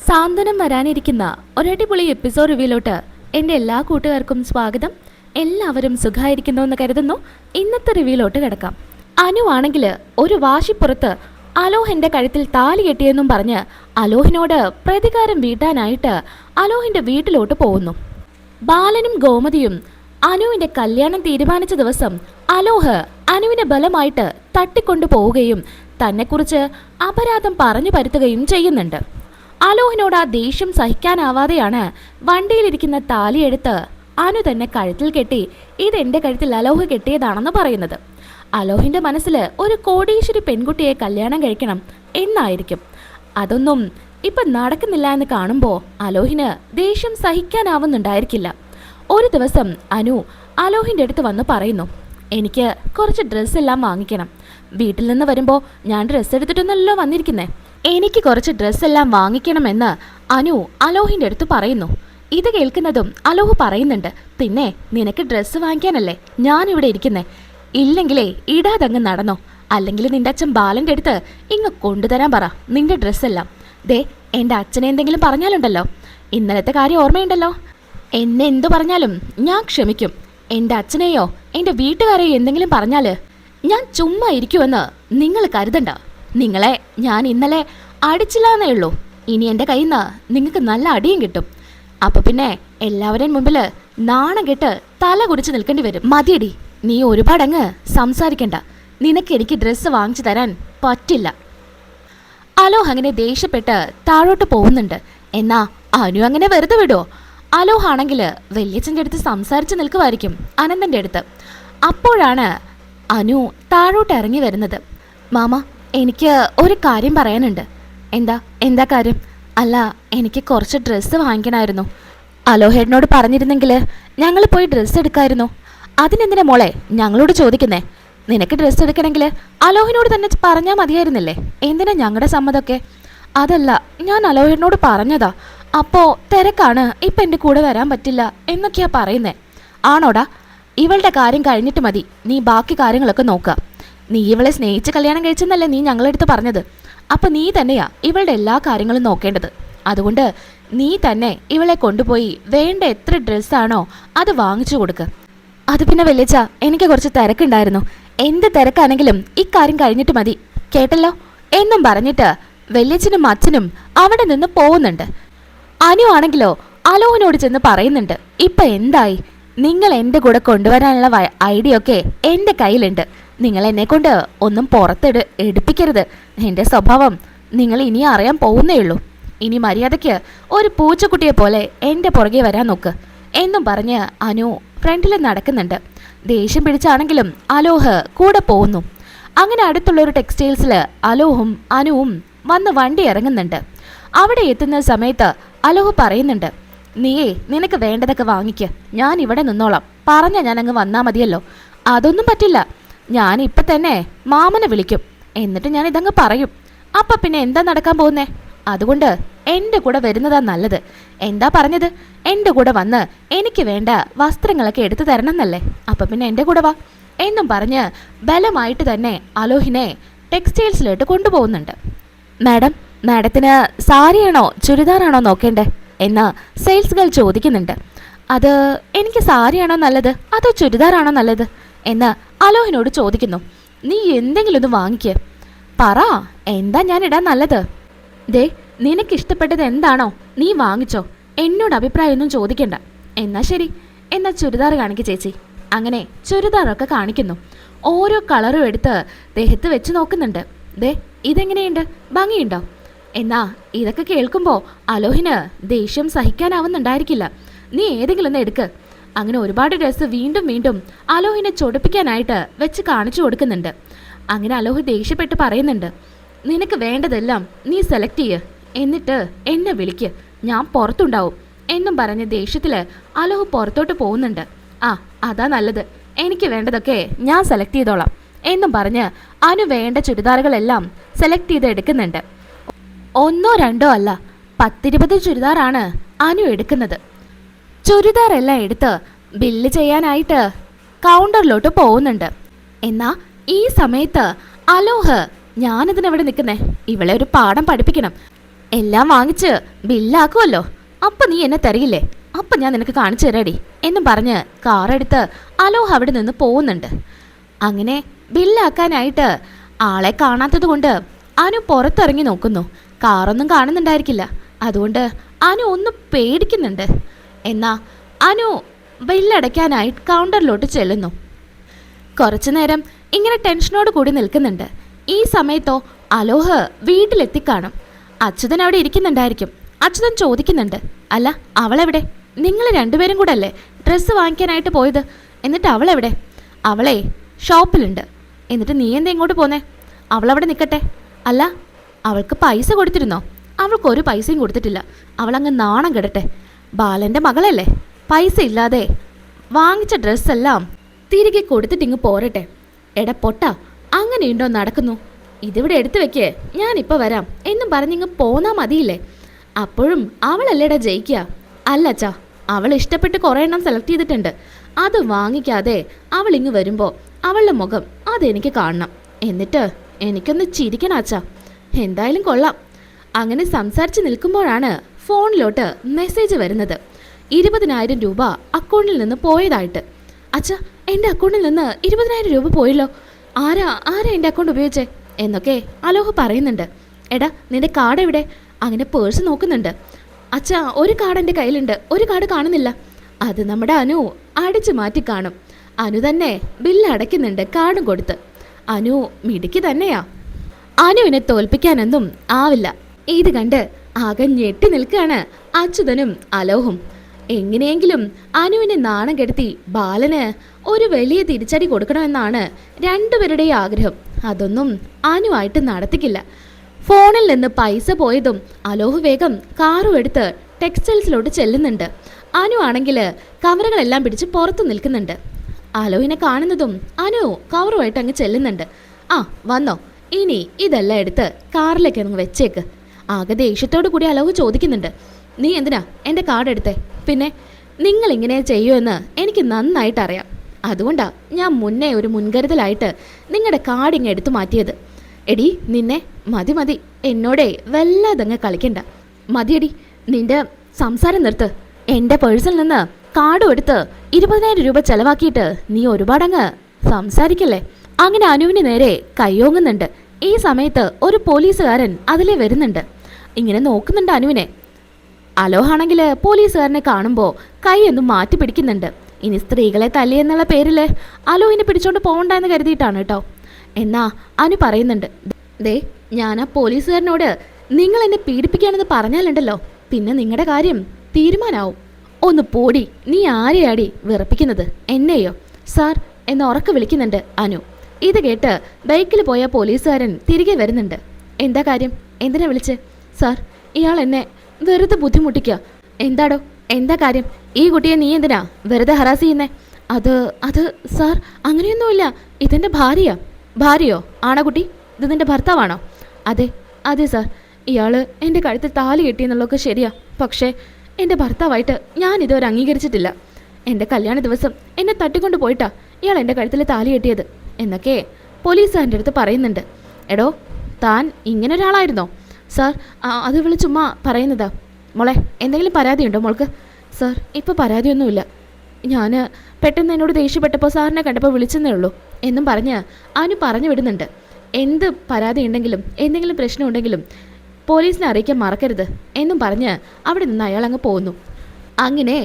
സാന്ത്വനം വരാനിരിക്കുന്ന ഒരടിപൊളി എപ്പിസോഡ് റിവ്യൂലോട്ട് എൻ്റെ എല്ലാ കൂട്ടുകാർക്കും സ്വാഗതം. എല്ലാവരും സുഖമായിരിക്കുന്നു എന്ന് കരുതുന്നു. ഇന്നത്തെ റിവ്യൂലോട്ട് കിടക്കാം. അനു ആണെങ്കിൽ ഒരു വാശിപ്പുറത്ത് അലോഹിൻ്റെ കഴുത്തിൽ താലി കെട്ടിയെന്നും പറഞ്ഞ് അലോഹിനോട് പ്രതികാരം വീട്ടാനായിട്ട് അലോഹിൻ്റെ വീട്ടിലോട്ട് പോകുന്നു. ബാലനും ഗോമതിയും അനുവിൻ്റെ കല്യാണം തീരുമാനിച്ച ദിവസം അലോഹ് അനുവിനെ ബലമായിട്ട് തട്ടിക്കൊണ്ടു പോവുകയും തന്നെക്കുറിച്ച് അപരാധം പറഞ്ഞു പരുത്തുകയും ചെയ്യുന്നുണ്ട്. അലോഹിനോട് ആ ദേഷ്യം സഹിക്കാനാവാതെയാണ് വണ്ടിയിലിരിക്കുന്ന താലിയെടുത്ത് അനു തന്നെ കഴുത്തിൽ കെട്ടി ഇതെന്റെ കഴുത്തിൽ അലോഹ് കെട്ടിയതാണെന്ന് പറയുന്നത്. അലോഹിന്റെ മനസ്സിൽ ഒരു കോടീശ്വരി പെൺകുട്ടിയെ കല്യാണം കഴിക്കണം എന്നായിരിക്കും. അതൊന്നും ഇപ്പം നടക്കുന്നില്ല എന്ന് കാണുമ്പോൾ അലോഹിന് ദേഷ്യം സഹിക്കാനാവുന്നുണ്ടായിരിക്കില്ല. ഒരു ദിവസം അനു അലോഹിൻ്റെ അടുത്ത് വന്ന് പറയുന്നു, എനിക്ക് കുറച്ച് ഡ്രസ്സെല്ലാം വാങ്ങിക്കണം. വീട്ടിൽ നിന്ന് വരുമ്പോൾ ഞാൻ ഡ്രസ്സ് എടുത്തിട്ടൊന്നല്ലോ വന്നിരിക്കുന്നേ, എനിക്ക് കുറച്ച് ഡ്രസ്സെല്ലാം വാങ്ങിക്കണമെന്ന് അനു അലോഹിൻ്റെ അടുത്ത് പറയുന്നു. ഇത് കേൾക്കുന്നതും അലോഹ് പറയുന്നുണ്ട്, പിന്നെ നിനക്ക് ഡ്രസ്സ് വാങ്ങിക്കാനല്ലേ ഞാനിവിടെ ഇരിക്കുന്നേ, ഇല്ലെങ്കിലേ ഇടാതങ്ങ് നടന്നോ, അല്ലെങ്കിൽ നിന്റെ അച്ഛൻ ബാലൻ്റെ അടുത്ത് ഇങ്ങ് കൊണ്ടുതരാൻ പറ നിന്റെ ഡ്രസ്സെല്ലാം. ദേ എൻ്റെ അച്ഛനെ എന്തെങ്കിലും പറഞ്ഞാലുണ്ടല്ലോ, ഇന്നലത്തെ കാര്യം ഓർമ്മയുണ്ടല്ലോ, എന്നെ എന്തു പറഞ്ഞാലും ഞാൻ ക്ഷമിക്കും. എൻ്റെ അച്ഛനെയോ എൻ്റെ വീട്ടുകാരെയോ എന്തെങ്കിലും പറഞ്ഞാൽ ഞാൻ ചുമ്മാ ഇരിക്കുമെന്ന് നിങ്ങൾ കരുതണ്ട. നിങ്ങളെ ഞാൻ ഇന്നലെ അടിച്ചില്ലാന്നേ ഉള്ളൂ, ഇനി എൻ്റെ കയ്യിൽ നിന്ന് നിങ്ങൾക്ക് നല്ല അടിയും കിട്ടും. അപ്പം പിന്നെ എല്ലാവരുടെയും മുമ്പിൽ നാണം കെട്ട് തല കുടിച്ച് നിൽക്കേണ്ടി വരും. മതിയടി, നീ ഒരുപാടങ്ങ് സംസാരിക്കണ്ട, നിനക്ക് എനിക്ക് ഡ്രസ്സ് വാങ്ങിച്ചു തരാൻ പറ്റില്ല. അലോഹ് അങ്ങനെ ദേഷ്യപ്പെട്ട് താഴോട്ട് പോകുന്നുണ്ട്. എന്നാ അനു അങ്ങനെ വെറുതെ വിടുമോ? അലോഹ് ആണെങ്കിൽ വല്യച്ഛൻ്റെ അടുത്ത് സംസാരിച്ച് നിൽക്കുമായിരിക്കും അനന്തൻ്റെ അടുത്ത്. അപ്പോഴാണ് അനു താഴോട്ട് ഇറങ്ങി വരുന്നത്. മാമ, എനിക്ക് ഒരു കാര്യം പറയാനുണ്ട്. എന്താ കാര്യം? അല്ല, എനിക്ക് കുറച്ച് ഡ്രസ്സ് വാങ്ങിക്കണമായിരുന്നു. അലോഹേട്ടനോട് പറഞ്ഞിരുന്നെങ്കിൽ ഞങ്ങൾ പോയി ഡ്രസ്സ് എടുക്കായിരുന്നു. അതിനെന്തിനാ മോളെ ഞങ്ങളോട് ചോദിക്കുന്നേ? നിനക്ക് ഡ്രസ്സ് എടുക്കണമെങ്കിൽ അലോഹിനോട് തന്നെ പറഞ്ഞാൽ മതിയായിരുന്നില്ലേ? എന്തിനാ ഞങ്ങളുടെ സമ്മതമൊക്കെ? അതല്ല, ഞാൻ അലോഹേട്ടനോട് പറഞ്ഞതാ, അപ്പോൾ തിരക്കാണ്, ഇപ്പം എൻ്റെ കൂടെ വരാൻ പറ്റില്ല എന്നൊക്കെയാ പറയുന്നേ. ആണോടാ? ഇവളുടെ കാര്യം കഴിഞ്ഞിട്ട് മതി നീ ബാക്കി കാര്യങ്ങളൊക്കെ നോക്കുക. നീ ഇവളെ സ്നേഹിച്ച് കല്യാണം കഴിച്ചെന്നല്ലേ നീ ഞങ്ങളെടുത്ത് പറഞ്ഞത്. അപ്പം നീ തന്നെയാ ഇവളുടെ എല്ലാ കാര്യങ്ങളും നോക്കേണ്ടത്. അതുകൊണ്ട് നീ തന്നെ ഇവളെ കൊണ്ടുപോയി വേണ്ട എത്ര ഡ്രസ്സാണോ അത് വാങ്ങിച്ചു കൊടുക്കുക. അത് പിന്നെ വല്യച്ഛ, എനിക്ക് കുറച്ച് തിരക്കുണ്ടായിരുന്നു. എന്ത് തിരക്കാണെങ്കിലും ഇക്കാര്യം കഴിഞ്ഞിട്ട് മതി, കേട്ടല്ലോ എന്നും പറഞ്ഞിട്ട് വല്യച്ഛനും അച്ഛനും അവിടെ നിന്ന് പോകുന്നുണ്ട്. അനു ആണെങ്കിലോ അലോഹിനോട് ചെന്ന് പറയുന്നുണ്ട്, ഇപ്പം എന്തായി? നിങ്ങൾ എൻ്റെ കൂടെ കൊണ്ടുവരാനുള്ള ഐഡിയ ഒക്കെ എൻ്റെ കയ്യിലുണ്ട്. നിങ്ങൾ എന്നെ കൊണ്ട് ഒന്നും എടുപ്പിക്കരുത്. എൻ്റെ സ്വഭാവം നിങ്ങൾ ഇനി അറിയാൻ പോകുന്നേ ഉള്ളൂ. ഇനി മര്യാദയ്ക്ക് ഒരു പൂച്ചക്കുട്ടിയെ പോലെ എൻ്റെ പുറകെ വരാൻ നോക്ക് എന്നും പറഞ്ഞ് അനു ഫ്രണ്ടിൽ നടക്കുന്നുണ്ട്. ദേഷ്യം പിടിച്ചാണെങ്കിലും അലോഹ് കൂടെ പോകുന്നു. അങ്ങനെ അടുത്തുള്ളൊരു ടെക്സ്റ്റൈൽസിൽ അലോഹും അനുവും വന്ന് വണ്ടി ഇറങ്ങുന്നുണ്ട്. അവിടെ എത്തുന്ന സമയത്ത് അലോഹ് പറയുന്നുണ്ട്, നീയേ നിനക്ക് വേണ്ടതൊക്കെ വാങ്ങിക്ക്, ഞാൻ ഇവിടെ നിന്നോളാം. പറഞ്ഞാൽ ഞാൻ അങ്ങ് വന്നാൽ മതിയല്ലോ. അതൊന്നും പറ്റില്ല, ഞാൻ ഇപ്പം തന്നെ മാമനെ വിളിക്കും, എന്നിട്ട് ഞാൻ ഇതങ്ങ് പറയും. അപ്പം പിന്നെ എന്താ നടക്കാൻ പോകുന്നേ? അതുകൊണ്ട് എൻ്റെ കൂടെ വരുന്നതാ നല്ലത്. എന്താ പറഞ്ഞത്? എൻ്റെ കൂടെ വന്ന് എനിക്ക് വേണ്ട വസ്ത്രങ്ങളൊക്കെ എടുത്തു തരണം എന്നല്ലേ? അപ്പം പിന്നെ എൻ്റെ കൂടെ വാ എന്നും പറഞ്ഞ് ബലമായിട്ട് തന്നെ അലോഹിനെ ടെക്സ്റ്റൈൽസിലോട്ട് കൊണ്ടുപോകുന്നുണ്ട്. മാഡത്തിന് സാരിയാണോ ചുരിദാറാണോ നോക്കേണ്ടേ എന്ന് സെയിൽസ് ഗേൾ ചോദിക്കുന്നുണ്ട്. അത് എനിക്ക് സാരിയാണോ നല്ലത് അതോ ചുരിദാറാണോ നല്ലത് എന്ന് അലോഹിനോട് ചോദിക്കുന്നു. നീ എന്തെങ്കിലും ഒന്ന് വാങ്ങിക്ക്, പറ, എന്താ ഞാൻ ഇടാൻ നല്ലത്? ദേ നിനക്കിഷ്ടപ്പെട്ടത് എന്താണോ നീ വാങ്ങിച്ചോ, എന്നോട് അഭിപ്രായമൊന്നും ചോദിക്കണ്ട. എന്നാ ശരി, എന്നാ ചുരിദാർ കാണിക്ക് ചേച്ചി. അങ്ങനെ ചുരിദാറൊക്കെ കാണിക്കുന്നു. ഓരോ കളറും എടുത്ത് ദേഹത്ത് വെച്ച് നോക്കുന്നുണ്ട്. ദേ ഇതെങ്ങനെയുണ്ട്, ഭംഗിയുണ്ടോ? എന്നാ ഇതൊക്കെ കേൾക്കുമ്പോൾ അലോഹിന് ദേഷ്യം സഹിക്കാനാവുന്നുണ്ടായിരിക്കില്ല. നീ ഏതെങ്കിലും ഒന്ന് എടുക്ക്. അങ്ങനെ ഒരുപാട് ഡ്രസ്സ് വീണ്ടും വീണ്ടും അലോഹിനെ ചൊടിപ്പിക്കാനായിട്ട് വെച്ച് കാണിച്ചു കൊടുക്കുന്നുണ്ട്. അങ്ങനെ അലോഹ് ദേഷ്യപ്പെട്ട് പറയുന്നുണ്ട്, നിനക്ക് വേണ്ടതെല്ലാം നീ സെലക്ട് ചെയ്യ്, എന്നിട്ട് എന്നെ വിളിക്ക്, ഞാൻ പുറത്തുണ്ടാവും എന്നും പറഞ്ഞ് ദേഷ്യത്തിൽ അലോഹ് പുറത്തോട്ട് പോകുന്നുണ്ട്. ആ അതാ നല്ലത്, എനിക്ക് വേണ്ടതൊക്കെ ഞാൻ സെലക്ട് ചെയ്തോളാം എന്നും പറഞ്ഞ് അനു വേണ്ട ചുരിദാറുകളെല്ലാം സെലക്ട് ചെയ്ത് എടുക്കുന്നുണ്ട്. ഒന്നോ രണ്ടോ അല്ല, 10-20 ചുരിദാറാണ് അനു എടുക്കുന്നത്. ചുരിദാറെല്ലാം എടുത്ത് ബില്ല് ചെയ്യാനായിട്ട് കൗണ്ടറിലോട്ട് പോകുന്നുണ്ട്. എന്നാ ഈ സമയത്ത് അലോഹ്, ഞാനിതിനെവിടെ നിൽക്കുന്നേ, ഇവളെ ഒരു പാഠം പഠിപ്പിക്കണം, എല്ലാം വാങ്ങിച്ച് ബില്ലാക്കുമല്ലോ, അപ്പൊ നീ എന്നെ തരികില്ലേ? അപ്പൊ ഞാൻ നിനക്ക് കാണിച്ചു തരാടി എന്നും പറഞ്ഞ് കാറെടുത്ത് അലോഹ അവിടെ നിന്ന് പോകുന്നുണ്ട്. അങ്ങനെ ബില്ലാക്കാനായിട്ട് ആളെ കാണാത്തത് കൊണ്ട് അനു പുറത്തിറങ്ങി നോക്കുന്നു. കാറൊന്നും കാണുന്നുണ്ടായിരിക്കില്ല. അതുകൊണ്ട് അനു ഒന്ന് പേടിക്കുന്നുണ്ട്. എന്നാ അനു ബില്ലടയ്ക്കാനായി കൗണ്ടറിലോട്ട് ചെല്ലുന്നു. കുറച്ചു നേരം ഇങ്ങനെ ടെൻഷനോട് കൂടി നിൽക്കുന്നുണ്ട്. ഈ സമയത്തോ അലോഹ വീട്ടിലെത്തിക്കാണും. അച്യുതൻ അവിടെ ഇരിക്കുന്നുണ്ടായിരിക്കും. അച്യുതൻ ചോദിക്കുന്നുണ്ട്, അല്ല അവളെവിടെ? നിങ്ങൾ രണ്ടുപേരും കൂടെ അല്ലേ ഡ്രസ്സ് വാങ്ങിക്കാനായിട്ട് പോയത്? എന്നിട്ട് അവളെവിടെ? അവളെ ഷോപ്പിലുണ്ട്. എന്നിട്ട് നീ എന്താ ഇങ്ങോട്ട് പോന്നേ? അവളവിടെ നിൽക്കട്ടെ. അല്ല അവൾക്ക് പൈസ കൊടുത്തിരുന്നോ? അവൾക്കൊരു പൈസയും കൊടുത്തിട്ടില്ല. അവളങ്ങ് നാണം കെടട്ടെ. ബാലൻ്റെ മകളല്ലേ, പൈസ ഇല്ലാതെ വാങ്ങിച്ച ഡ്രസ്സെല്ലാം തിരികെ കൊടുത്തിട്ടിങ്ങ് പോരട്ടെ. എടാ പൊട്ടാ, അങ്ങനെയുണ്ടോ നടക്കുന്നു? ഇതിവിടെ എടുത്തു വെക്കേ, ഞാനിപ്പോൾ വരാം എന്നും പറഞ്ഞിങ്ങ് പോന്നാ മതിയില്ലേ? അപ്പോഴും അവളല്ലേടാ ജയിക്കുക. അല്ലച്ചാ, അവൾ ഇഷ്ടപ്പെട്ട് കുറേ എണ്ണം സെലക്ട് ചെയ്തിട്ടുണ്ട്. അത് വാങ്ങിക്കാതെ അവൾ ഇങ്ങ് വരുമ്പോൾ അവളുടെ മുഖം അതെനിക്ക് കാണണം. എന്നിട്ട് എനിക്കൊന്ന് ചിരിക്കണം അച്ഛാ. എന്തായാലും കൊള്ളാം. അങ്ങനെ സംസാരിച്ച് നിൽക്കുമ്പോഴാണ് ഫോണിലോട്ട് മെസ്സേജ് വരുന്നത്. 20,000 രൂപ അക്കൗണ്ടിൽ നിന്ന് പോയതായിട്ട്. അച്ഛാ, എൻ്റെ അക്കൗണ്ടിൽ നിന്ന് 20,000 രൂപ പോയല്ലോ. ആരാ എൻ്റെ അക്കൗണ്ട് ഉപയോഗിച്ചേ എന്നൊക്കെ അലോഹ പറയുന്നുണ്ട്. എടാ നിന്റെ കാർഡ് എവിടെ? അങ്ങനെ പേഴ്സ് നോക്കുന്നുണ്ട്. അച്ഛാ, ഒരു കാർഡ് എൻ്റെ കയ്യിലുണ്ട്, ഒരു കാർഡ് കാണുന്നില്ല. അത് നമ്മുടെ അനു അടിച്ചു മാറ്റി കാണും. അനു തന്നെ ബില്ല് അടയ്ക്കുന്നുണ്ട് കാർഡും കൊടുത്ത്. അനു മിടുക്കി തന്നെയാ. അനുവിനെ തോൽപ്പിക്കാനൊന്നും ആവില്ല. ഇത് കണ്ട് ആകെ ഞെട്ടി നിൽക്കുകയാണ് അച്യുതനും അലോഹും. എങ്ങനെയെങ്കിലും അനുവിനെ നാണം കെടുത്തി ബാലന് ഒരു വലിയ തിരിച്ചടി കൊടുക്കണമെന്നാണ് രണ്ടുപേരുടെയും ആഗ്രഹം. അതൊന്നും അനുവായിട്ട് നടത്തിക്കില്ല. ഫോണിൽ നിന്ന് പൈസ പോയതും അലോഹ് വേഗം കാറും എടുത്ത് ടെക്സ്റ്റൈൽസിലോട്ട് ചെല്ലുന്നുണ്ട്. അനു ആണെങ്കിൽ കവറുകളെല്ലാം പിടിച്ച് പുറത്തു നിൽക്കുന്നുണ്ട്. അലോഹിനെ കാണുന്നതും അനു കവറുമായിട്ട് അങ്ങ് ചെല്ലുന്നുണ്ട്. ആ വന്നോ, ഇനി ഇതെല്ലാം എടുത്ത് കാറിലേക്ക് അങ്ങ് വെച്ചേക്ക്. ആകെ ദേഷ്യത്തോടു കൂടി അലോഹ് ചോദിക്കുന്നുണ്ട്, നീ എന്തിനാ എൻ്റെ കാർഡ് എടുത്തേ? പിന്നെ നിങ്ങളിങ്ങനെ ചെയ്യുമെന്ന് എനിക്ക് നന്നായിട്ടറിയാം. അതുകൊണ്ടാ ഞാൻ മുന്നേ ഒരു മുൻകരുതലായിട്ട് നിങ്ങളുടെ കാർഡ് ഇങ്ങ് എടുത്തു മാറ്റിയത്. എടി നിന്നെ മതി എന്നോടേ വല്ലാതങ്ങ് കളിക്കണ്ട. മതിയടി, നിന്റെ സംസാരം നിർത്ത്. എൻ്റെ പേഴ്സിൽ നിന്ന് കാർഡും എടുത്ത് 20,000 രൂപ ചെലവാക്കിയിട്ട് നീ ഒരുപാടങ്ങ് സംസാരിക്കല്ലേ. അങ്ങനെ അനുവിന് നേരെ കയ്യോങ്ങുന്നുണ്ട്. ഈ സമയത്ത് ഒരു പോലീസുകാരൻ അതിലേ വരുന്നുണ്ട്. ഇങ്ങനെ നോക്കുന്നുണ്ട് അനുവിനെ. അലോഹാണെങ്കിൽ പോലീസുകാരനെ കാണുമ്പോൾ കൈയൊന്നും മാറ്റി പിടിക്കുന്നുണ്ട്. ഇനി സ്ത്രീകളെ തല്ലിയെന്നുള്ള പേരിൽ അലോഹിനെ പിടിച്ചോണ്ട് പോകണ്ടെന്ന് കരുതിയിട്ടാണ് കേട്ടോ. എന്നാ അനു പറയുന്നുണ്ട്, ദേ ഞാൻ ആ പോലീസുകാരനോട് നിങ്ങൾ എന്നെ പീഡിപ്പിക്കുകയാണെന്ന് പറഞ്ഞാലുണ്ടല്ലോ, പിന്നെ നിങ്ങളുടെ കാര്യം തീരുമാനാവും. ഒന്ന് പോടി, നീ ആരെയാടി വിറപ്പിക്കുന്നത്? എന്നെയോ? സാർ എന്ന് ഉറക്കെ വിളിക്കുന്നുണ്ട് അനു. ഇത് കേട്ട് ബൈക്കിൽ പോയ പോലീസുകാരൻ തിരികെ വരുന്നുണ്ട്. എന്താ കാര്യം? എന്തിനാ വിളിച്ചേ? സാർ, ഇയാൾ എന്നെ വെറുതെ ബുദ്ധിമുട്ടിക്കുക. എന്താടോ, എന്താ കാര്യം? ഈ കുട്ടിയെ നീ എന്തിനാ വെറുതെ ഹറാസ് ചെയ്യുന്നേ? അത് സാർ അങ്ങനെയൊന്നുമില്ല, ഇതെൻ്റെ ഭാര്യയാ. ഭാര്യയോ? ആണോ കുട്ടി? ഇത് നിൻ്റെ ഭർത്താവാണോ? അതെ സാർ, ഇയാൾ എൻ്റെ കഴുത്തിൽ താലി കെട്ടിയെന്നുള്ളതൊക്കെ ശരിയാ. പക്ഷേ എൻ്റെ ഭർത്താവായിട്ട് ഞാൻ ഇതുവരെ അംഗീകരിച്ചിട്ടില്ല. എൻ്റെ കല്യാണ ദിവസം എന്നെ തട്ടിക്കൊണ്ട് പോയിട്ടാ ഇയാൾ എൻ്റെ കഴുത്തിൽ താലി കെട്ടിയത് എന്നൊക്കെ പോലീസുകാരൻ്റെ അടുത്ത് പറയുന്നുണ്ട്. എടോ, താൻ ഇങ്ങനെ ഒരാളായിരുന്നോ? സാർ, അത് വിളി ചുമ്മാ പറയുന്നതാ. മോളെ, എന്തെങ്കിലും പരാതിയുണ്ടോ മോൾക്ക്? സാർ, ഇപ്പോൾ പരാതിയൊന്നുമില്ല. ഞാൻ പെട്ടെന്ന് എന്നോട് ദേഷ്യപ്പെട്ടപ്പോൾ സാറിനെ കണ്ടപ്പോൾ വിളിച്ചെന്നേ ഉള്ളൂ എന്നും പറഞ്ഞ് അനു പറഞ്ഞു വിടുന്നുണ്ട്. എന്ത് പരാതി ഉണ്ടെങ്കിലും എന്തെങ്കിലും പ്രശ്നമുണ്ടെങ്കിലും പോലീസിനെ അറിയിക്കാൻ മറക്കരുത് എന്നും പറഞ്ഞ് അവിടെ നിന്ന് അയാൾ അങ്ങ് പോകുന്നു. അങ്ങനെ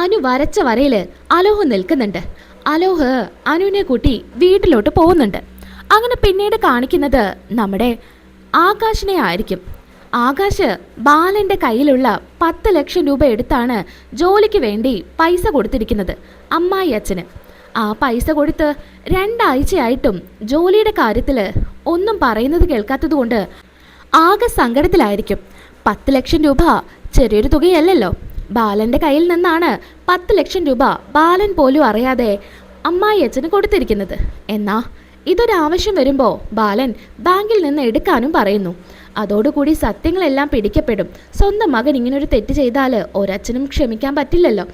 അനു വരച്ച വരയിൽ അലോഹ് നിൽക്കുന്നുണ്ട്. അലോഹ് അനുവിനെ കൂട്ടി വീട്ടിലോട്ട് പോകുന്നുണ്ട്. അങ്ങനെ പിന്നീട് കാണിക്കുന്നത് നമ്മുടെ ആകാശിനെ ആയിരിക്കും. ആകാശ് ബാലൻ്റെ കയ്യിലുള്ള 10 ലക്ഷം രൂപ എടുത്താണ് ജോലിക്ക് വേണ്ടി പൈസ കൊടുത്തിരിക്കുന്നത് അമ്മായി അച്ഛന്. ആ പൈസ കൊടുത്ത് 2 ആഴ്ചയായിട്ടും ജോലിയുടെ കാര്യത്തിൽ ഒന്നും പറയുന്നത് കേൾക്കാത്തത് കൊണ്ട് ആകെ സങ്കടത്തിലായിരിക്കും. 10 ലക്ഷം രൂപ ചെറിയൊരു തുകയല്ലല്ലോ. ബാലൻ്റെ കയ്യിൽ നിന്നാണ് 10 ലക്ഷം രൂപ ബാലൻ പോലും അറിയാതെ അമ്മായി അച്ഛന് കൊടുത്തിരിക്കുന്നത്. എന്നാ ഇതൊരാവശ്യം വരുമ്പോൾ ബാലൻ ബാങ്കിൽ നിന്ന് എടുക്കാനും പറയുന്നു. അതോടുകൂടി സത്യങ്ങളെല്ലാം പിടിക്കപ്പെടും. സ്വന്തം മകൻ ഇങ്ങനൊരു തെറ്റ് ചെയ്താൽ ഒരച്ഛനും ക്ഷമിക്കാൻ പറ്റില്ലല്ലോ.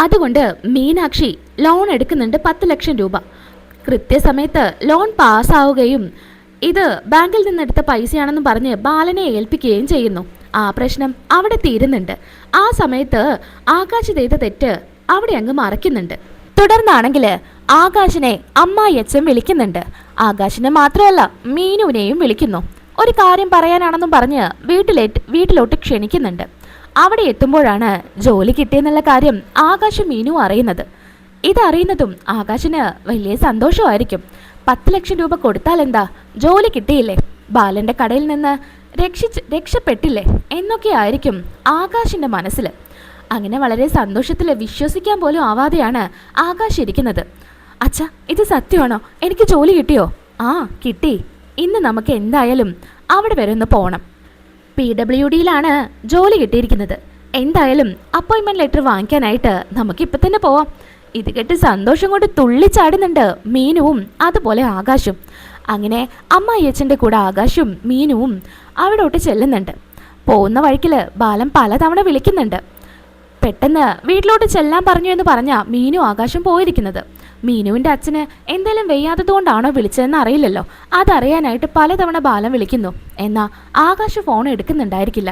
അതുകൊണ്ട് മീനാക്ഷി ലോൺ എടുക്കുന്നുണ്ട് 10 ലക്ഷം രൂപ. കൃത്യസമയത്ത് ലോൺ പാസ്സാവുകയും ഇത് ബാങ്കിൽ നിന്നെടുത്ത പൈസയാണെന്ന് പറഞ്ഞ് ബാലനെ ഏൽപ്പിക്കുകയും ചെയ്യുന്നു. ആ പ്രശ്നം അവിടെ തീരുന്നുണ്ട്. ആ സമയത്ത് ആകാശ് ചെയ്ത തെറ്റ് അവിടെ അങ്ങ് മറയ്ക്കുന്നുണ്ട്. തുടർന്നാണെങ്കിൽ ആകാശിനെ അമ്മായി അച്ഛൻ വിളിക്കുന്നുണ്ട്. ആകാശിനെ മാത്രമല്ല മീനുവിനെയും വിളിക്കുന്നു. ഒരു കാര്യം പറയാനാണെന്നും പറഞ്ഞ് വീട്ടിലോട്ട് ക്ഷണിക്കുന്നുണ്ട്. അവിടെ എത്തുമ്പോഴാണ് ജോലി കിട്ടിയെന്നുള്ള കാര്യം ആകാശും മീനും അറിയുന്നത്. ഇതറിയുന്നതും ആകാശിന് വലിയ സന്തോഷമായിരിക്കും. 10 ലക്ഷം രൂപ കൊടുത്താൽ എന്താ, ജോലി കിട്ടിയില്ലേ, ബാലന്റെ കടയിൽ നിന്ന് രക്ഷപ്പെട്ടില്ലേ എന്നൊക്കെയായിരിക്കും ആകാശിന്റെ മനസ്സിൽ. അങ്ങനെ വളരെ സന്തോഷത്തിൽ വിശ്വസിക്കാൻ പോലും ആവാതെയാണ് ആകാശ് ഇരിക്കുന്നത്. അച്ഛാ, ഇത് സത്യമാണോ? എനിക്ക് ജോലി കിട്ടിയോ? ആ, കിട്ടി. ഇന്ന് നമുക്ക് എന്തായാലും അവിടെ വരെ ഒന്ന് പോകണം. PWDയിലാണ് ജോലി കിട്ടിയിരിക്കുന്നത്. എന്തായാലും അപ്പോയിൻമെന്റ് ലെറ്റർ വാങ്ങിക്കാനായിട്ട് നമുക്കിപ്പോൾ തന്നെ പോവാം. ഇത് കേട്ട് സന്തോഷം കൊണ്ട് തുള്ളിച്ചാടുന്നുണ്ട് മീനുവും അതുപോലെ ആകാശും. അങ്ങനെ അമ്മായിയച്ഛൻ്റെ കൂടെ ആകാശും മീനുവും അവിടോട്ട് ചെല്ലുന്നുണ്ട്. പോകുന്ന വഴിക്കിൽ ബാലൻ പലതവണ വിളിക്കുന്നുണ്ട്. പെട്ടെന്ന് വീട്ടിലോട്ട് ചെല്ലാൻ പറഞ്ഞു എന്ന് പറഞ്ഞാ മീനും ആകാശം പോയിരിക്കുന്നത്. മീനുവിൻ്റെ അച്ഛന് എന്തെങ്കിലും വെയ്യാത്തതുകൊണ്ടാണോ വിളിച്ചതെന്ന് അറിയില്ലല്ലോ. അതറിയാനായിട്ട് പലതവണ ബാലൻ വിളിക്കുന്നു. എന്നാൽ ആകാശ് ഫോൺ എടുക്കുന്നുണ്ടായിരിക്കില്ല.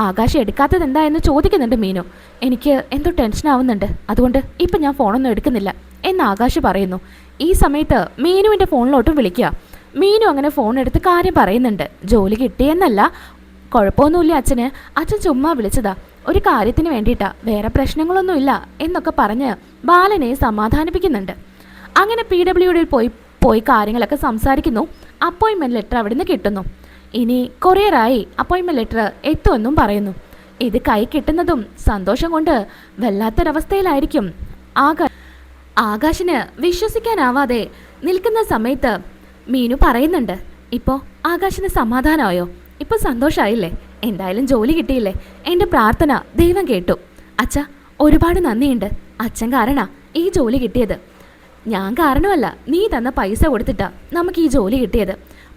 ആകാശം എടുക്കാത്തത് എന്താ എന്ന് ചോദിക്കുന്നുണ്ട് മീനു. എനിക്ക് എന്തോ ടെൻഷൻ ആവുന്നുണ്ട്, അതുകൊണ്ട് ഇപ്പം ഞാൻ ഫോണൊന്നും എടുക്കുന്നില്ല എന്ന് ആകാശ് പറയുന്നു. ഈ സമയത്ത് മീനുവിൻ്റെ ഫോണിലോട്ടും വിളിക്കുക. മീനു അങ്ങനെ ഫോൺ എടുത്ത് കാര്യം പറയുന്നുണ്ട്. ജോലി കിട്ടിയെന്നല്ല, കുഴപ്പമൊന്നുമില്ല അച്ഛന്, അച്ഛൻ ചുമ്മാ വിളിച്ചതാ, ഒരു കാര്യത്തിന് വേണ്ടിയിട്ടാ, വേറെ പ്രശ്നങ്ങളൊന്നുമില്ല എന്നൊക്കെ പറഞ്ഞ് ബാലനെ സമാധാനിപ്പിക്കുന്നുണ്ട്. അങ്ങനെ PWDയിൽ പോയി കാര്യങ്ങളൊക്കെ സംസാരിക്കുന്നു. അപ്പോയിൻമെൻറ്റ് ലെറ്റർ അവിടെ നിന്ന് കിട്ടുന്നു. ഇനി കൊറിയറായി അപ്പോയിൻമെൻറ്റ് ലെറ്റർ എത്തുമെന്നും പറയുന്നു. ഇത് കൈ കിട്ടുന്നതും സന്തോഷം കൊണ്ട് വല്ലാത്തൊരവസ്ഥയിലായിരിക്കും ആകാശിന് വിശ്വസിക്കാനാവാതെ നിൽക്കുന്ന സമയത്ത് മീനു പറയുന്നുണ്ട്, ഇപ്പോൾ ആകാശിന് സമാധാനമായോ? ഇപ്പോൾ സന്തോഷമായില്ലേ? എന്തായാലും ജോലി കിട്ടിയില്ലേ? എൻ്റെ പ്രാർത്ഥന ദൈവം കേട്ടു. അച്ഛാ, ഒരുപാട് നന്ദിയുണ്ട്. അച്ഛൻ കാരണാ ഈ ജോലി കിട്ടിയത്. ഞാൻ കാരണമല്ല, നീ തന്ന പൈസ കൊടുത്തിട്ടാ നമുക്ക് ഈ ജോലി കിട്ടിയത്.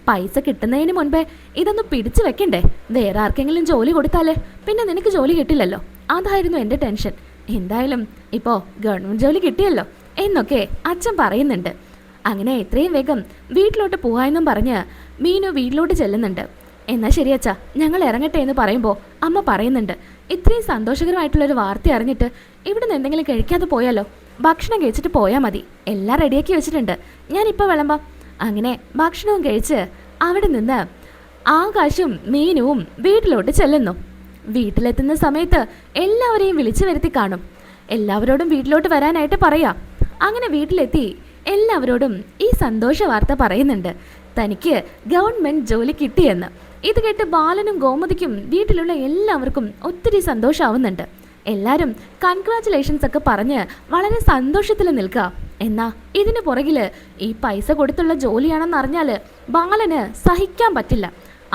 പൈസ കിട്ടുന്നതിന് മുൻപേ ഇതൊന്ന് പിടിച്ചു വെക്കണ്ടേ? വേറെ ആർക്കെങ്കിലും ജോലി കൊടുത്താലേ പിന്നെ നിനക്ക് ജോലി കിട്ടില്ലല്ലോ. അതായിരുന്നു എൻ്റെ ടെൻഷൻ. എന്തായാലും ഇപ്പോൾ ഗവൺമെൻറ് ജോലി കിട്ടിയല്ലോ എന്നൊക്കെ അച്ഛൻ പറയുന്നുണ്ട്. അങ്ങനെ എത്രയും വേഗം വീട്ടിലോട്ട് പോകാമെന്നും പറഞ്ഞ് മീനു വീട്ടിലോട്ട് ചെല്ലുന്നുണ്ട്. എന്നാൽ ശരി അച്ഛാ, ഞങ്ങൾ ഇറങ്ങട്ടെ എന്ന് പറയുമ്പോൾ അമ്മ പറയുന്നുണ്ട്, ഇത്രയും സന്തോഷകരമായിട്ടുള്ളൊരു വാർത്ത അറിഞ്ഞിട്ട് ഇവിടെ നിന്ന് എന്തെങ്കിലും കഴിക്കാതെ പോയാലോ? ഭക്ഷണം കഴിച്ചിട്ട് പോയാൽ മതി. എല്ലാം റെഡിയാക്കി വെച്ചിട്ടുണ്ട്, ഞാനിപ്പോൾ വിളമ്പാം. അങ്ങനെ ഭക്ഷണവും കഴിച്ച് അവിടെ നിന്ന് ആകാശും മീനുവും വീട്ടിലോട്ട് ചെല്ലുന്നു. വീട്ടിലെത്തുന്ന സമയത്ത് എല്ലാവരെയും വിളിച്ചു വരുത്തി കാണും. എല്ലാവരോടും വീട്ടിലോട്ട് വരാനായിട്ട് പറയാം. അങ്ങനെ വീട്ടിലെത്തി എല്ലാവരോടും ഈ സന്തോഷ വാർത്ത പറയുന്നുണ്ട്, തനിക്ക് ഗവൺമെൻറ് ജോലി കിട്ടിയെന്ന്. ഇത് കേട്ട് ബാലനും ഗോമതിക്കും വീട്ടിലുള്ള എല്ലാവർക്കും ഒത്തിരി സന്തോഷമാവുന്നുണ്ട്. എല്ലാവരും കൺഗ്രാറ്റുലേഷൻസ് ഒക്കെ പറഞ്ഞ് വളരെ സന്തോഷത്തിൽ നിൽക്കുക. എന്നാൽ ഇതിന് പുറകിൽ ഈ പൈസ കൊടുത്തുള്ള ജോലിയാണെന്ന് അറിഞ്ഞാൽ ബാലന് സഹിക്കാൻ പറ്റില്ല.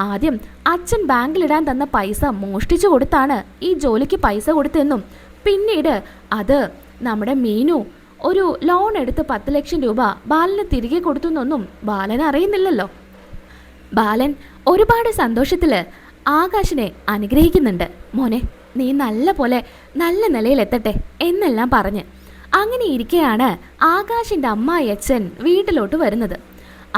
ആദ്യം അച്ഛൻ ബാങ്കിലിടാൻ തന്ന പൈസ മോഷ്ടിച്ചു കൊടുത്താണ് ഈ ജോലിക്ക് പൈസ കൊടുത്തെന്നും പിന്നീട് അത് നമ്മുടെ മീനു ഒരു ലോൺ എടുത്ത് 10 ലക്ഷം രൂപ ബാലന് തിരികെ കൊടുത്തു എന്നൊന്നും ബാലൻ അറിയുന്നില്ലല്ലോ. ബാലൻ ഒരുപാട് സന്തോഷത്തിൽ ആകാശിനെ അനുഗ്രഹിക്കുന്നുണ്ട്. മോനെ, നീ നല്ല നിലയിലെത്തട്ടെ എന്നെല്ലാം പറഞ്ഞ്. അങ്ങനെ ഇരിക്കെയാണ് ആകാശിൻ്റെ അമ്മായിയച്ഛൻ വീട്ടിലോട്ട് വരുന്നത്.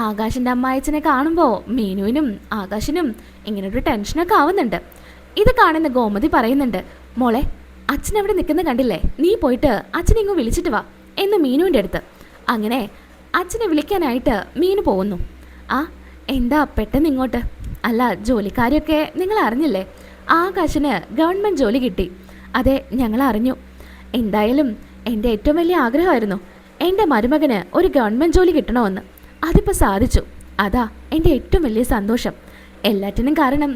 ആകാശിൻ്റെ അമ്മായിയച്ഛനെ കാണുമ്പോൾ മീനുവിനും ആകാശിനും ഇങ്ങനൊരു ടെൻഷനൊക്കെ ആവുന്നുണ്ട്. ഇത് കാണുന്ന ഗോമതി പറയുന്നുണ്ട്, മോളെ, അച്ഛൻ അവിടെ നിൽക്കുന്ന കണ്ടില്ലേ, നീ പോയിട്ട് അച്ഛനെ ഇങ്ങ് വിളിച്ചിട്ട് വാ എന്ന് മീനുവിൻ്റെ അടുത്ത്. അങ്ങനെ അച്ഛനെ വിളിക്കാനായിട്ട് മീനു പോകുന്നു. ആ, എന്താ പെട്ടെന്ന് ഇങ്ങോട്ട്? അല്ല, ജോലിക്കാരെയൊക്കെ നിങ്ങൾ അറിഞ്ഞില്ലേ? ആകാശിന് ഗവൺമെൻറ് ജോലി കിട്ടി. അതെ, ഞങ്ങൾ അറിഞ്ഞു. എന്തായാലും എൻ്റെ ഏറ്റവും വലിയ ആഗ്രഹമായിരുന്നു എൻ്റെ മരുമകന് ഒരു ഗവൺമെൻറ് ജോലി കിട്ടണമെന്ന്. അതിപ്പോൾ സാധിച്ചു. അതാ എൻ്റെ ഏറ്റവും വലിയ സന്തോഷം. എല്ലാറ്റിനും കാരണം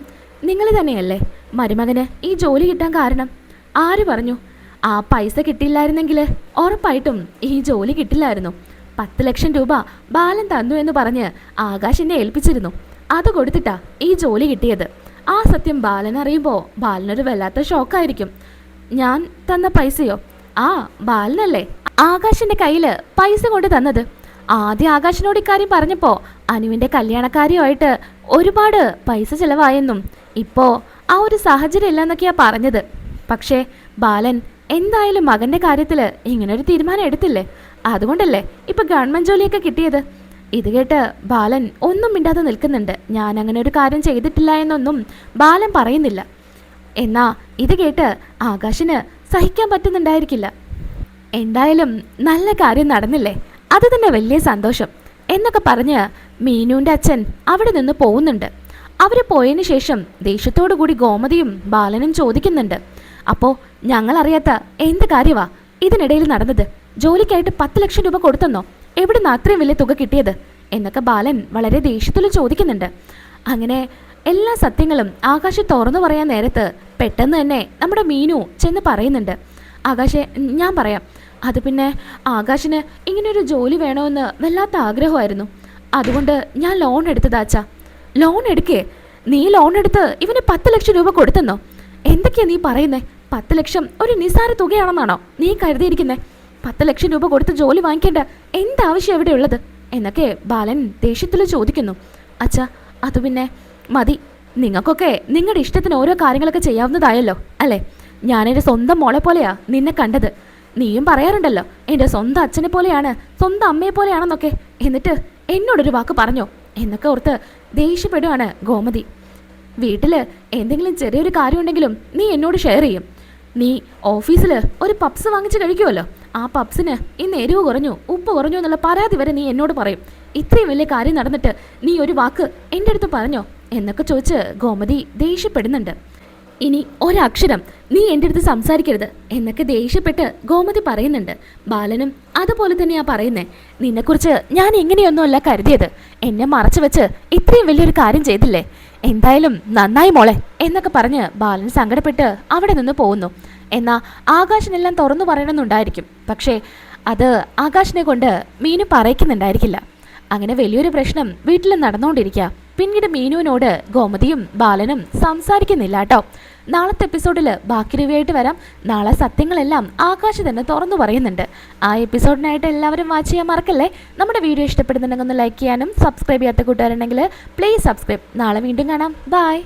നിങ്ങൾ തന്നെയല്ലേ. മരുമകന് ഈ ജോലി കിട്ടാൻ കാരണം ആര് പറഞ്ഞു? ആ പൈസ കിട്ടിയില്ലായിരുന്നെങ്കിൽ ഉറപ്പായിട്ടും ഈ ജോലി കിട്ടില്ലായിരുന്നു. 10 ലക്ഷം രൂപ ബാലൻ തന്നു എന്ന് പറഞ്ഞ് ആകാശിനെ ഏൽപ്പിച്ചിരുന്നു. അത് കൊടുത്തിട്ടാ ഈ ജോലി കിട്ടിയത്. ആ സത്യം ബാലൻ അറിയുമ്പോൾ ബാലനൊരു വല്ലാത്ത ഷോക്കായിരിക്കും. ഞാൻ തന്ന പൈസയോ? ആ, ബാലനല്ലേ ആകാശിൻ്റെ കയ്യിൽ പൈസ കൊണ്ട് തന്നത്. ആദ്യം ആകാശിനോട് ഇക്കാര്യം പറഞ്ഞപ്പോൾ അനുവിൻ്റെ കല്യാണക്കാരിയുമായിട്ട് ഒരുപാട് പൈസ ചിലവായെന്നും ഇപ്പോൾ ആ ഒരു സാഹചര്യം ഇല്ലെന്നൊക്കെയാ പറഞ്ഞത്. പക്ഷേ ബാലൻ എന്തായാലും മകൻ്റെ കാര്യത്തിൽ ഇങ്ങനൊരു തീരുമാനം എടുത്തില്ലേ. അതുകൊണ്ടല്ലേ ഇപ്പം ഗവൺമെൻറ് ജോലിയൊക്കെ കിട്ടിയത്. ഇത് കേട്ട് ബാലൻ ഒന്നും മിണ്ടാതെ നിൽക്കുന്നുണ്ട്. ഞാൻ അങ്ങനെ ഒരു കാര്യം ചെയ്തിട്ടില്ല എന്നൊന്നും ബാലൻ പറയുന്നില്ല. എന്നാ ഇത് കേട്ട് ആകാശിന് സഹിക്കാൻ പറ്റുന്നുണ്ടായിരിക്കില്ല. എന്തായാലും നല്ല കാര്യം നടന്നില്ലേ, അത് തന്നെ വലിയ സന്തോഷം എന്നൊക്കെ പറഞ്ഞ് മീനുവിൻ്റെ അച്ഛൻ അവിടെ നിന്ന് പോകുന്നുണ്ട്. അവർ പോയതിന് ശേഷം ദേഷ്യത്തോടു കൂടി ഗോമതിയും ബാലനും ചോദിക്കുന്നുണ്ട്, അപ്പോൾ ഞങ്ങളറിയാത്ത എന്ത് കാര്യമാ ഇതിനിടയിൽ നടന്നത്? ജോലിക്കായിട്ട് 10 ലക്ഷം രൂപ കൊടുത്തെന്നോ? എവിടുന്ന് അത്രയും വലിയ തുക കിട്ടിയത് എന്നൊക്കെ ബാലൻ വളരെ ദേഷ്യത്തിൽ ചോദിക്കുന്നുണ്ട്. അങ്ങനെ എല്ലാ സത്യങ്ങളും ആകാശ് തുറന്നു പറയാൻ നേരത്ത് പെട്ടെന്ന് തന്നെ നമ്മുടെ മീനു ചെന്ന് പറയുന്നുണ്ട്, ആകാശെ ഞാൻ പറയാം. അത് പിന്നെ ആകാശിന് ഇങ്ങനൊരു ജോലി വേണമെന്ന് വല്ലാത്ത ആഗ്രഹമായിരുന്നു. അതുകൊണ്ട് ഞാൻ ലോൺ എടുത്തതാച്ചാ. ലോൺ എടുക്കേ? നീ ലോൺ എടുത്ത് ഇവന് 10 ലക്ഷം രൂപ കൊടുത്തെന്നോ? എന്തൊക്കെയാ നീ പറയുന്നേ? 10 ലക്ഷം ഒരു നിസ്സാര തുകയാണെന്നാണോ നീ കരുതിയിരിക്കുന്നേ? 10 ലക്ഷം രൂപ കൊടുത്ത് ജോലി വാങ്ങിക്കേണ്ട എന്താവശ്യം എവിടെ ഉള്ളത് എന്നൊക്കെ ബാലൻ ദേഷ്യത്തിൽ ചോദിക്കുന്നു. അച്ഛാ അത് പിന്നെ മതി, നിങ്ങൾക്കൊക്കെ നിങ്ങളുടെ ഇഷ്ടത്തിന് ഓരോ കാര്യങ്ങളൊക്കെ ചെയ്യാവുന്നതായല്ലോ അല്ലേ? ഞാനെൻ്റെ സ്വന്തം മോളെ പോലെയാ നിന്നെ കണ്ടത്. നീയും പറയാറുണ്ടല്ലോ എൻ്റെ സ്വന്തം അച്ഛനെ പോലെയാണ്, സ്വന്തം അമ്മയെ പോലെയാണെന്നൊക്കെ. എന്നിട്ട് എന്നോടൊരു വാക്ക് പറഞ്ഞോ എന്നൊക്കെ ഓർത്ത് ദേഷ്യപ്പെടുകയാണ് ഗോമതി. വീട്ടിൽ എന്തെങ്കിലും ചെറിയൊരു കാര്യമുണ്ടെങ്കിലും നീ എന്നോട് ഷെയർ ചെയ്യും. നീ ഓഫീസിൽ ഒരു പപ്സ് വാങ്ങിച്ച് കഴിക്കുമല്ലോ, ആ പപ്സിന് ഇന്ന് എരിവ് കുറഞ്ഞു, ഉപ്പ് കുറഞ്ഞു എന്നുള്ള പരാതി വരെ നീ എന്നോട് പറയും. ഇത്രയും വലിയ കാര്യം നടന്നിട്ട് നീ ഒരു വാക്ക് എൻ്റെ അടുത്ത് പറഞ്ഞോ എന്നൊക്കെ ചോദിച്ച് ഗോമതി ദേഷ്യപ്പെടുന്നുണ്ട്. ഇനി ഒരക്ഷരം നീ എൻ്റെ അടുത്ത് സംസാരിക്കരുത് എന്നൊക്കെ ദേഷ്യപ്പെട്ട് ഗോമതി പറയുന്നുണ്ട്. ബാലനും അതുപോലെ തന്നെയാ പറയുന്നേ. നിന്നെക്കുറിച്ച് ഞാൻ ഇങ്ങനെയൊന്നുമല്ല കരുതിയത്. എന്നെ മറച്ചു വെച്ച് ഇത്രയും വലിയൊരു കാര്യം ചെയ്തില്ലേ? എന്തായാലും നന്നായി മോളെ എന്നൊക്കെ പറഞ്ഞ് ബാലൻ സങ്കടപ്പെട്ട് അവിടെ നിന്ന് പോകുന്നു. എന്നാൽ ആകാശിനെല്ലാം തുറന്നു പറയണമെന്നുണ്ടായിരിക്കും, പക്ഷേ അത് ആകാശിനെ കൊണ്ട് മീനു പറയിക്കുന്നുണ്ടായിരിക്കില്ല. അങ്ങനെ വലിയൊരു പ്രശ്നം വീട്ടിൽ നടന്നുകൊണ്ടിരിക്കുക. പിന്നീട് മീനുവിനോട് ഗോമതിയും ബാലനും സംസാരിക്കുന്നില്ല കേട്ടോ. നാളത്തെ എപ്പിസോഡിൽ ബാക്കി റിവ്യൂയായിട്ട് വരാം. നാളെ സത്യങ്ങളെല്ലാം ആകാശ് തന്നെ തുറന്നു പറയുന്നുണ്ട്. ആ എപ്പിസോഡിനായിട്ട് എല്ലാവരും വാച്ച് ചെയ്യാൻ മറക്കല്ലേ. നമ്മുടെ വീഡിയോ ഇഷ്ടപ്പെടുന്നുണ്ടെങ്കിൽ ഒന്ന് ലൈക്ക് ചെയ്യാനും സബ്സ്ക്രൈബ് ചെയ്യാത്ത കൂട്ടുകാരുണ്ടെങ്കിൽ പ്ലീസ് സബ്സ്ക്രൈബ്. നാളെ വീണ്ടും കാണാം. ബൈ.